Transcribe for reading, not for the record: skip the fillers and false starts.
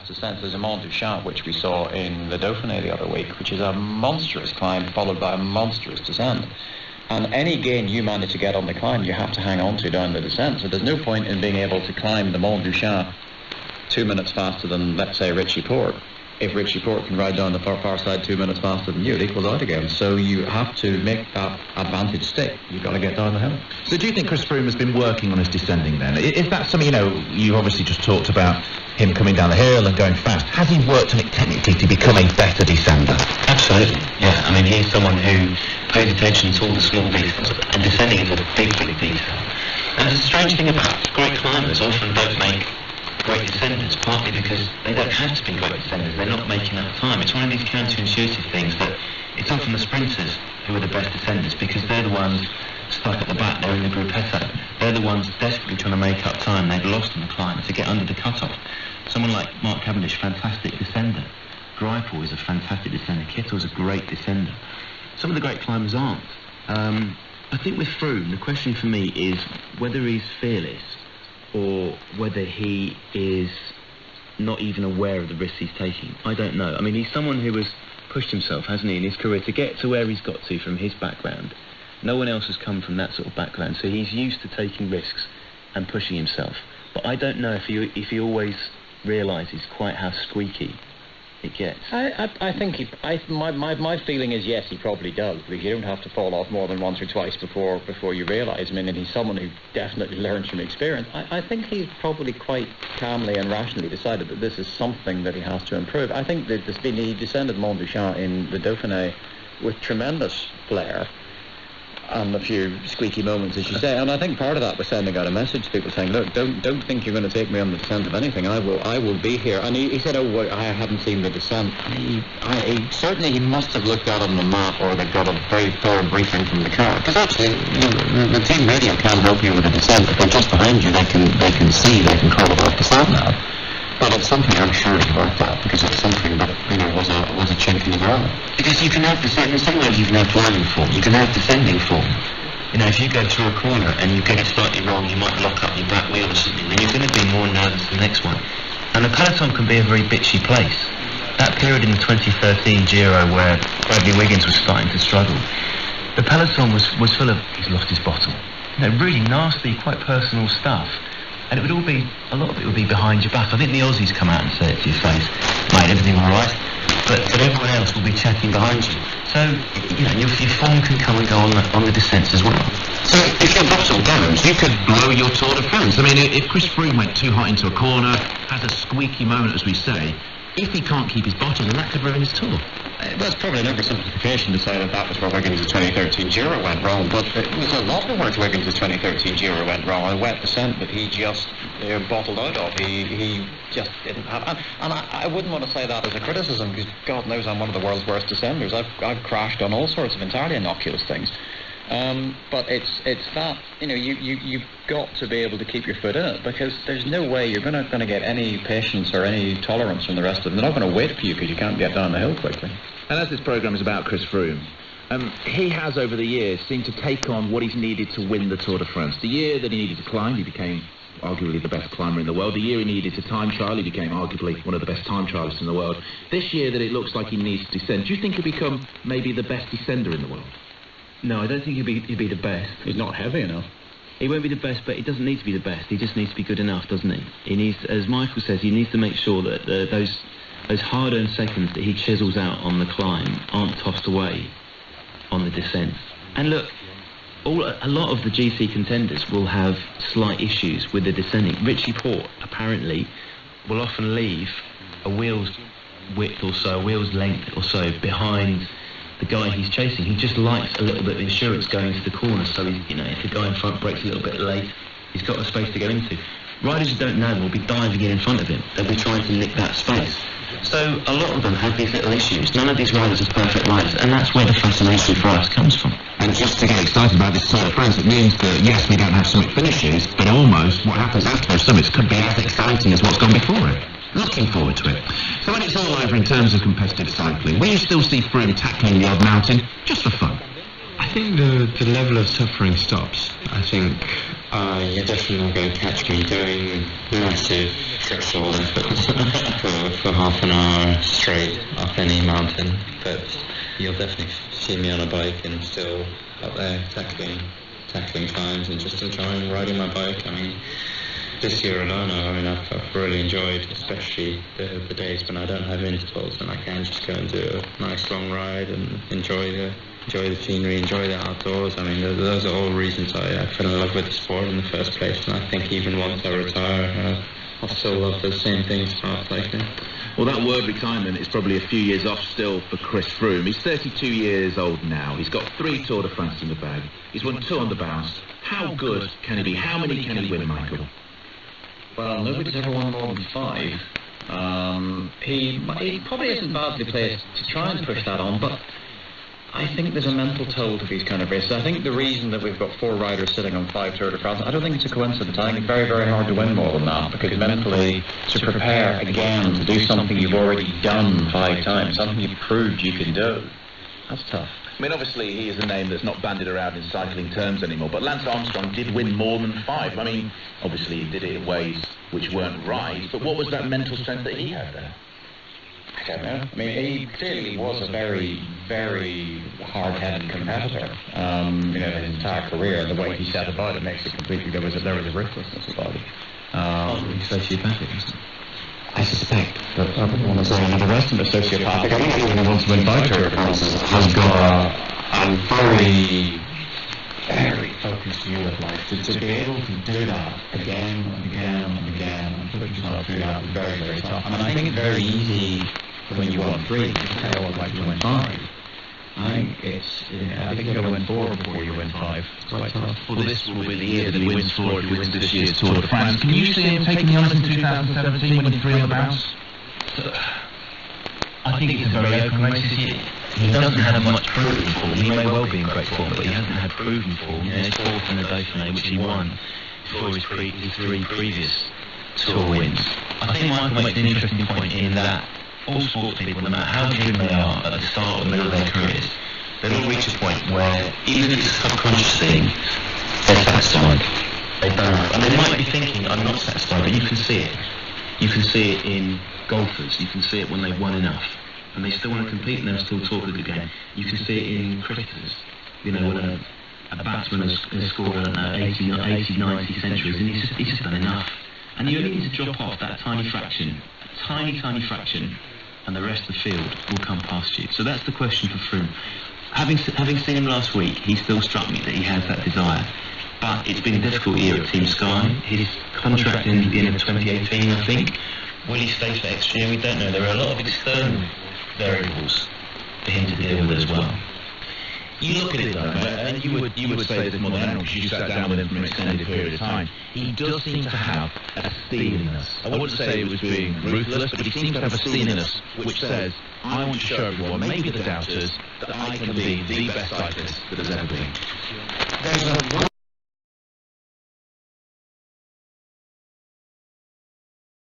descent. There's a Mont du Champ, which we saw in the Dauphiné the other week, which is a monstrous climb followed by a monstrous descent. And any gain you manage to get on the climb, you have to hang on to down the descent. So there's no point in being able to climb the Mont du Champ 2 minutes faster than, let's say, Richie Porte. If Richie Porte can ride down the far side 2 minutes faster than you, it equals out again. So you have to make that advantage stick. You've got to get down the hill. So do you think Chris Froome has been working on his descending then? Is that something, you obviously just talked about him coming down the hill and going fast. Has he worked on it technically to become a better descender? Absolutely, yeah. I mean, he's someone who pays attention to all the small details, and descending is a big, big detail. And the strange thing about great climbers often don't make great descenders, partly because they don't have to be great descenders, they're not making enough time. It's one of these counterintuitive things that it's often the sprinters who are the best descenders, because they're the ones stuck at the back, they're in the gruppetto. They're the ones desperately trying to make up time they've lost on the climb to get under the cut-off. Someone like Mark Cavendish, fantastic descender. Greipel is a fantastic descender. Kittle's a great descender. Some of the great climbers aren't. I think with Froome, the question for me is whether he's fearless or whether he is not even aware of the risks he's taking. I don't know. I mean, he's someone who has pushed himself, hasn't he, in his career to get to where he's got to from his background. No one else has come from that sort of background, so he's used to taking risks and pushing himself. But I don't know if he always realises quite how squeaky it gets. I think my feeling is yes, he probably does, because you don't have to fall off more than once or twice before you realise. I mean, and he's someone who definitely learns from experience. I think he's probably quite calmly and rationally decided that this is something that he has to improve. I think that he descended Mont du Champ in the Dauphiné with tremendous flair and a few squeaky moments, as you say, and I think part of that was sending out a message to people saying, look, don't think you're going to take me on the descent of anything. I will be here. And he said, oh, well, I haven't seen the descent. And certainly he must have looked out on the map, or they got a very thorough briefing from the car, because actually the team radio can't help you with the descent. If they're just behind you, they can see, they can call it off the side now. But it's something I'm sure he worked at, because it's something that was a chink in his armour. Because you can have in some ways you can have climbing form, you can have descending form. If you go through a corner and you get it slightly wrong, you might lock up your back wheel or something, then you're going to be more nervous the next one. And the peloton can be a very bitchy place. That period in the 2013 Giro where Bradley Wiggins was starting to struggle, the peloton was full of, he's lost his bottle. Really nasty, quite personal stuff. And a lot of it would be behind your back. I think the Aussies come out and say it to your face, mate, everything all right? But everyone else will be checking behind you. So, your form can come and go on the descents as well. So, if your bottle goes, you could blow your Tour de France. I mean, if Chris Froome went too hot into a corner, has a squeaky moment, as we say, if he can't keep his bottle, then that could ruin his Tour. That's probably an oversimplification to say that was where Wiggins' 2013 Giro went wrong, but it was a lot of where Wiggins' 2013 Giro went wrong. A wet descent that he just bottled out of. He just didn't have. And I wouldn't want to say that as a criticism, because God knows I'm one of the world's worst descenders. I've crashed on all sorts of entirely innocuous things. But it's that, you've got to be able to keep your foot in it, because there's no way you're going to get any patience or any tolerance from the rest of them. They're not going to wait for you because you can't get down the hill quickly. And as this programme is about Chris Froome, he has over the years seemed to take on what he's needed to win the Tour de France. The year that he needed to climb, he became arguably the best climber in the world. The year he needed to time trial, he became arguably one of the best time trialists in the world. This year that it looks like he needs to descend, do you think he'll become maybe the best descender in the world? No, I don't think he'll be the best. He's not heavy enough. He won't be the best, but he doesn't need to be the best. He just needs to be good enough, doesn't he? He needs, as Michael says, he needs to make sure that those hard-earned seconds that he chisels out on the climb aren't tossed away on the descent. And look, a lot of the GC contenders will have slight issues with the descending. Richie Porte, apparently, will often leave a wheel's width or so, a wheel's length or so behind the guy he's chasing. He just likes a little bit of insurance going into the corner, so if the guy in front breaks a little bit late, he's got the space to go into. Riders who don't know will be diving in front of him. They'll be trying to nick that space. So a lot of them have these little issues. None of these riders are perfect riders, and that's where the fascination for us comes from. And just to get excited about this Tour de France, it means that, yes, we don't have summit finishes, but almost what happens after those summits could be as exciting as what's gone before it. Looking forward to it. So when it's all over in terms of competitive cycling, will you still see Froome tackling the odd mountain just for fun? I think the level of suffering stops. I think you're definitely not going to catch me doing massive sexual efforts for for half an hour straight up any mountain, but you'll definitely see me on a bike and still up there tackling climbs and just enjoying riding my bike. I mean, this year alone, I've really enjoyed, especially the days when I don't have intervals and I can just go and do a nice long ride and enjoy the scenery, enjoy the outdoors. I mean, those are all reasons I fell in love with the sport in the first place, and I think even once I retire, I'll still love the same things about cycling. Well, that word retirement is probably a few years off still for Chris Froome. He's 32 years old now. He's got 3 Tour de France in the bag. He's won 2 on the bounce. How good can he be? How many can he win, Michael? Well, nobody's ever won more than 5. He probably isn't badly placed to try and push that on, but I think there's a mental toll to these kind of races. I think the reason that we've got 4 riders sitting on 5 Tour de France, I don't think it's a coincidence. I think it's very, very hard to win more than that, because mentally, to prepare again to do something you've already done 5 times, something you've proved you can do, that's tough. I mean, obviously, he is a name that's not bandied around in cycling terms anymore, but Lance Armstrong did win more than 5. I mean, obviously, he did it in ways which weren't right, but what was that mental strength that he had there? I don't know. I mean, he clearly was a very, very hard-headed competitor. His entire career, and the way he set about it makes it completely. There was a ruthlessness about it. He's sociopathic, isn't he? I suspect, but I wouldn't want to say another rest of a sociopathic. I think anyone who wants to win 5 Tour de France has got a very, very focused view of life. To be able to do that again and again and again and put yourself through that is very, very tough. I mean, I think it's very easy when you won 3, it's kind of like you win 5. I think you've got to win 4 before you win 5. It's quite tough. Well, this will be the year that he wins 4 if he wins this year's Tour de France. Can you see him taking the honours in 2017 winning 3 on the bounce? I think it's a very open race this year. He doesn't have much proven form. He may well be in great form, but he hasn't had proven form. He's 4th in the Dauphiné, which he won before his 3 previous Tour wins. I think Michael makes an interesting point in that all sports people, no matter how driven they are at the start or middle of their careers, they'll all reach a point where, even if it's a subconscious thing, they're satisfied. They burn out. And they might be thinking, I'm not satisfied, but you can see it. You can see it in golfers. You can see it when they've won enough. And they still want to compete and they'll still talk a good game. You can see it in cricketers. When a batsman has scored 80, 90 centuries and he's just done enough. And you only need to drop off that tiny fraction, tiny fraction, and the rest of the field will come past you. So that's the question for Froome. Having seen him last week, he still struck me that he has that desire. But it's been a difficult year at Team Sky. His contract ends at the end of 2018, I think. Will he stay for next year? We don't know. There are a lot of external variables for him to deal with as well. You look at it though, and you would say this more than anyone because you sat down with him for an extended period of time. He does seem to have a steeliness. I wouldn't say he was being ruthless, but he seems to have a steeliness which says, I want to show everyone, maybe the doubters, that I can be the best cyclist that has ever been. There's a